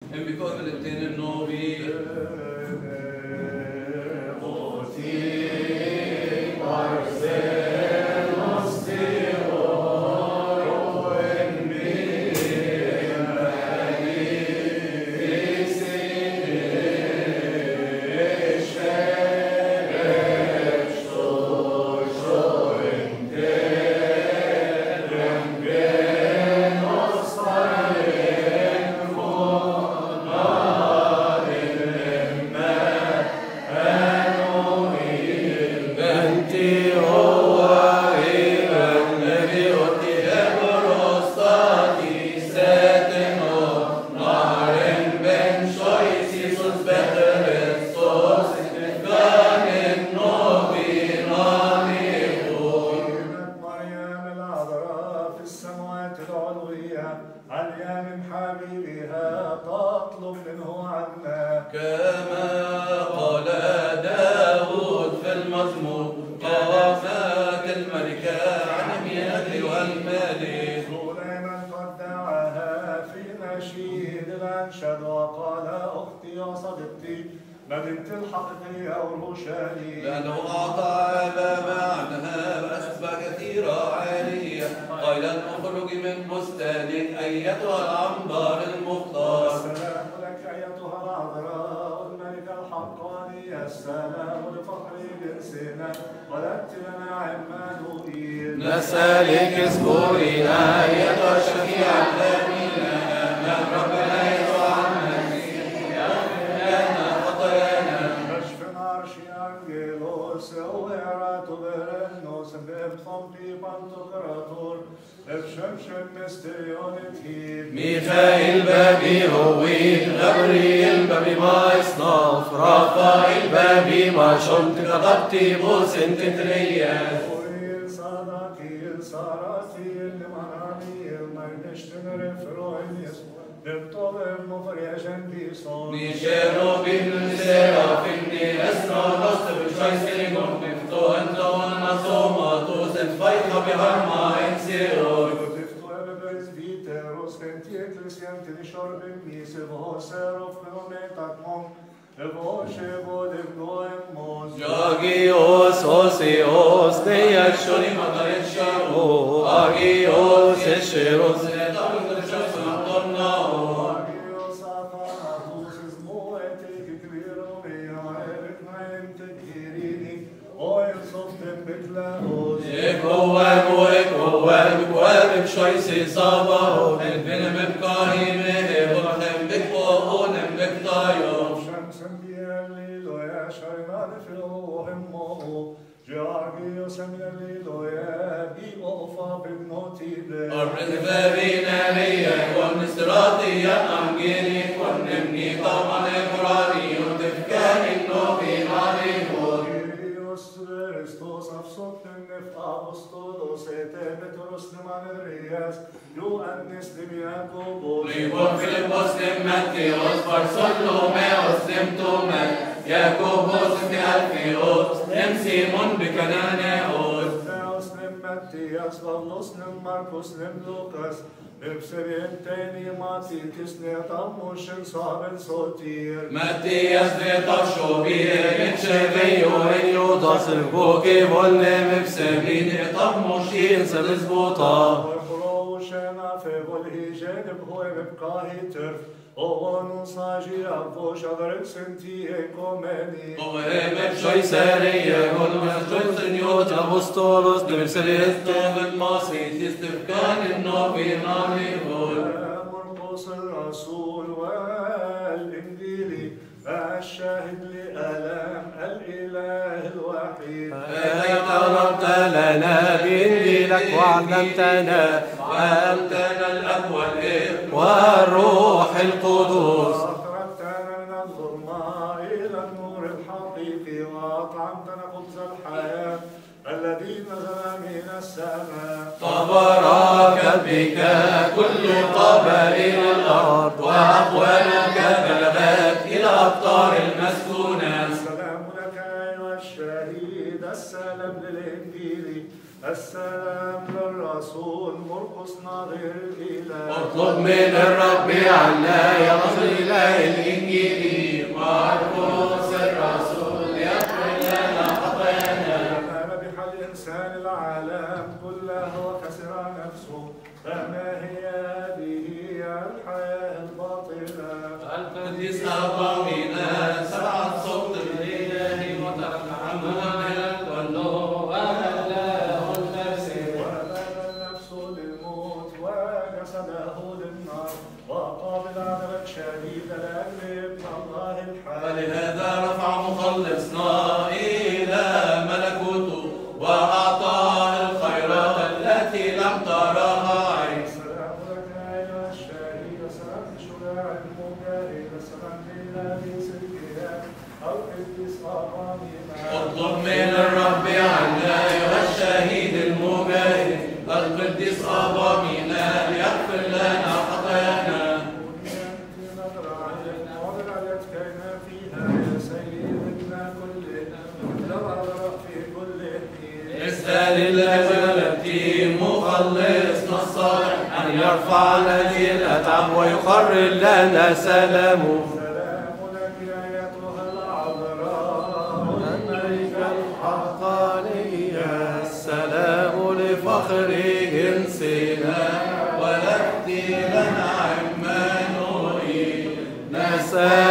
En bekommelen novi. لأنه أعطى آباء عنها وأسباب كثيرة عالية قائلا اخرج من بستانك أيتها العنبر المختار. السلام لك أيتها العذراء الملك الحقاني، السلام لفخر جنسنا ولدت لنا عمانوئيل. نسألك اذكرينا أيتها الشفيعة الآمنة أمام ربنا يسوع المسيح يغفر لنا خطايانا. Angelos, oerato verennos, bepthom pipantocrator, epshemshem mysterionetiv. ميخائيل بابي هويت، غبريل بابي ما إصناف، رافائيل بابي ما شمت كتبتي بوس انت ترياس. Oil sadakil, saratil, mananil, mainishtin refroinis, beptovem mofriagen bison. Nishero bin serafini, esra nost b'shaysegon, bifto enton nasomatos, et faitha biharma enseor. Agios, osios, neyashoni matayesharo, agios, esheros, netam kudeshos antornao. Agios athanatus ismoetik ikviromeia, evitnaim tekirini, oil softem beklaos. Ekoem, b'shoysi sabaho, envinem b'kahime, evorchem b'kvohonem b'ktayo. Arrenferineriye, konnistratiya amgini, konnemni tamane kurani, utifkani novi halihor. Kyrios Christos afsopten nef apostolos et Petros nemanerias, Ioannis Dimiakobos. Libor Philippos nem Mattheos, Bartholomeos nem Thomas, Jakobos nem Alpheos, nem Simon b'Cananeos. Theos nem Matthias, Pavlos nem Marcos nem Lucas, Epserienteni Matitis netamoshen saben sotir. Mattias vetasho biegen sheveyo en Judas el-Boki volnem efsemin etamoshin selizbota. Orproshena fevolhijen bhoem bkahiter, Oonu saji avvo shadret senti ekomeni. Ohem efshoyseriye golmes joysenjot apostolos deverseriestom el-Masit istifkan el-Novin alihol. مرقس الرسول والإنجيلي الشاهد لآلام الإله الوحيد. أعلمت لنا بإنجيلك وعلمتنا وأنتنا الأب والابن والروح القدس. أخرجتنا من الظلمة إلى النور الحقيقي وأطعمتنا خبز الحياة الذي نزل من السماء. تباركت بك كل قبائل الأرض وأقوالك بلغت إلى أقطار المسكونة. السلام لك أيها الشهيد، السلام للإنجيل، السلام للرسول مرقس ناظر الإله. اطلب من الرب عنا يا نصر القديس أبامينا سبعة صوت الإله وترك عمل كله وأهله النفس وأباد النفس للموت وجسده للنار وقابل عدد شديد لأجل ابن الله الحي. ولهذا رفع مخلصنا إلى ملكوته وأعطاه الخيرات التي لم تراها عين. السلام لك أيها الشهيد، سلام لشجاع المجاهد، سلام لله سلكها أو قديس أبامينا. اطلب من الرب عنا أيها الشهيد المجاهد القديس أبامينا ليغفر لنا خطايانا. اسأل الذي مخلصنا الصالح أن يرفع هذه الأتعاب ويقرر لنا سلامه. سلام لك أيتها العذراء الملكة الحقانية، السلام لفخر جنسنا ولدت لنا عمانوئيل. نسأل